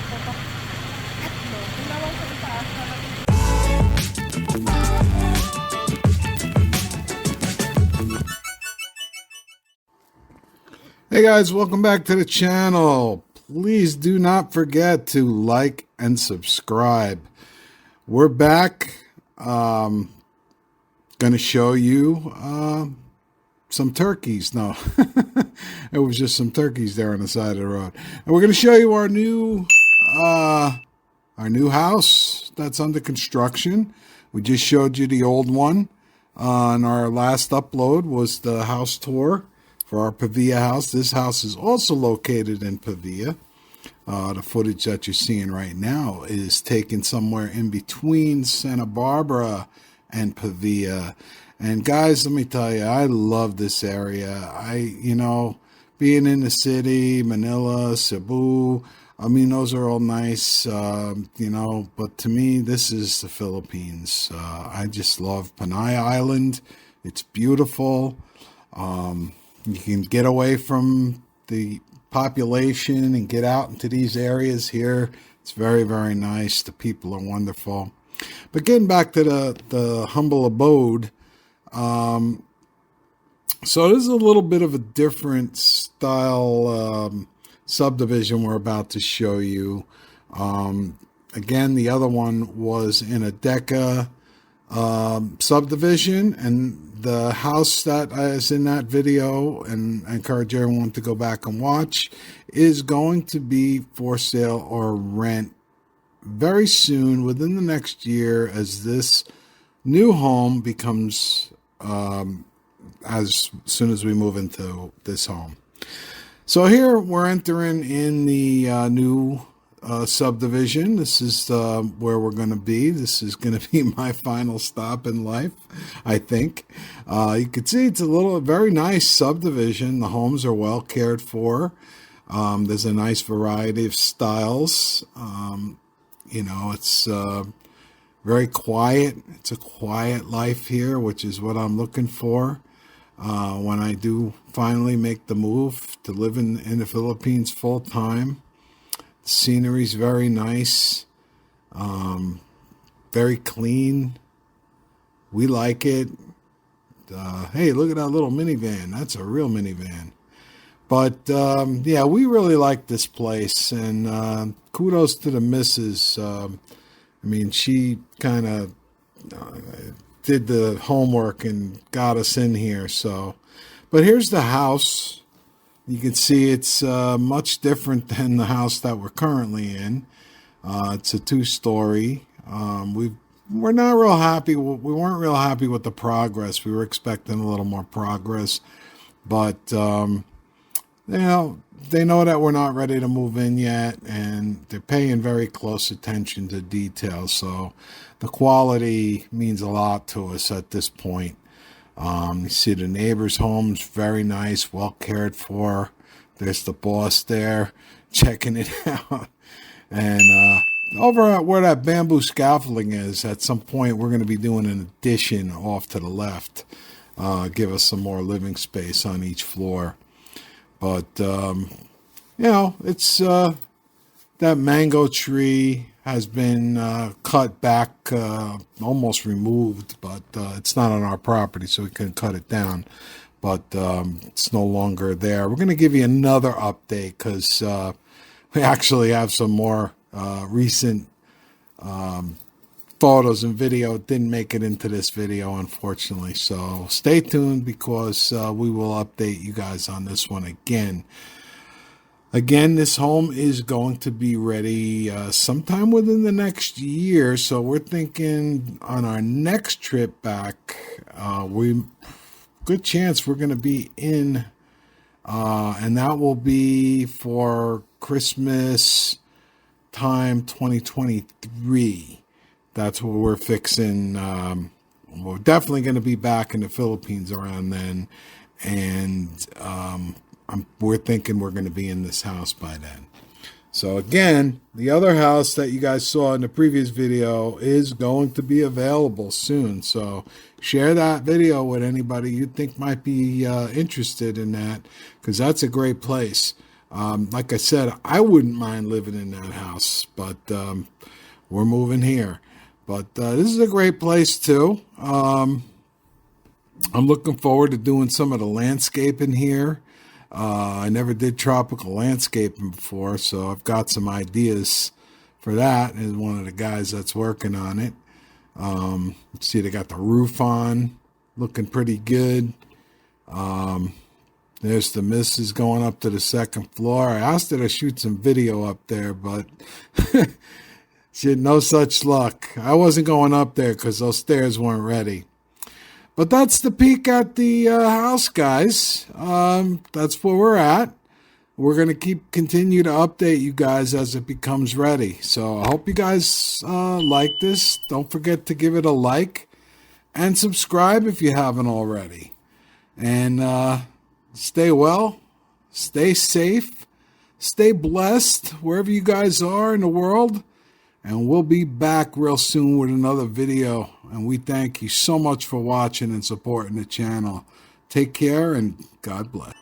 Hey guys, welcome back to the channel. Please do not forget to like and subscribe. We're back. Going to show you some turkeys. No, it was just some turkeys there on the side of the road. And we're going to show you our new house that's under construction. We just showed you the old one. On our last upload was the house tour for our Pavia house. This house is also located in Pavia. The footage that you're seeing right now is taken somewhere in between Santa Barbara and Pavia. And guys, let me tell you, I love this area. Being in the city, Manila, Cebu, I mean, those are all nice, but to me, this is the Philippines. I just love Panay Island. It's beautiful. You can get away from the population and get out into these areas here. It's very, very nice. The people are wonderful. But getting back to the humble abode, so this is a little bit of a different style subdivision we're about to show you. Again, the other one was in a Deca subdivision, and the house that is in that video, and I encourage everyone to go back and watch, is going to be for sale or rent very soon, within the next year, as this new home becomes, as soon as we move into this home. So here we're entering in the new subdivision. This is where we're going to be. This is going to be my final stop in life, I think. You can see it's a very nice subdivision. The homes are well cared for. There's a nice variety of styles. It's very quiet. It's a quiet life here, which is what I'm looking for when I do finally make the move to live in the Philippines full time. The scenery's very nice, very clean. We like it. Hey, look at that little minivan. That's a real minivan. But yeah, we really like this place, and kudos to the missus. She kind of did the homework and got us in here. But here's the house. You can see it's much different than the house that we're currently in. It's a two-story. We're not real happy. We weren't real happy with the progress. We were expecting a little more progress, but they know that we're not ready to move in yet, and they're paying very close attention to details. So the quality means a lot to us at this point. You see the neighbor's home's very nice, well cared for. There's the boss there checking it out. And over at where that bamboo scaffolding is, at some point we're going to be doing an addition off to the left. Give us some more living space on each floor. But, it's that mango tree has been cut back, almost removed, but it's not on our property, so we couldn't cut it down. But it's no longer there. We're going to give you another update because we actually have some more recent photos and video. It didn't make it into this video, unfortunately. So stay tuned, because we will update you guys on this one again. Again, this home is going to be ready sometime within the next year. So we're thinking on our next trip back, good chance we're going to be in, and that will be for Christmas time 2023. That's what we're fixing. We're definitely going to be back in the Philippines around then, and we're thinking we're going to be in this house by then. So again, the other house that you guys saw in the previous video is going to be available soon. So share that video with anybody you think might be interested in that, because that's a great place. Like I said, I wouldn't mind living in that house, but we're moving here. But this is a great place too. I'm looking forward to doing some of the landscaping here. I never did tropical landscaping before, so I've got some ideas for that. Is one of the guys that's working on it. Let's see, they got the roof on, looking pretty good. There's the missus going up to the second floor. I asked her to shoot some video up there, but she had no such luck. I wasn't going up there because those stairs weren't ready. But that's the peek at the house, guys. That's where we're at. We're going to continue to update you guys as it becomes ready. So I hope you guys like this. Don't forget to give it a like and subscribe if you haven't already. And stay well, stay safe, stay blessed wherever you guys are in the world. And we'll be back real soon with another video. And we thank you so much for watching and supporting the channel. Take care and God bless.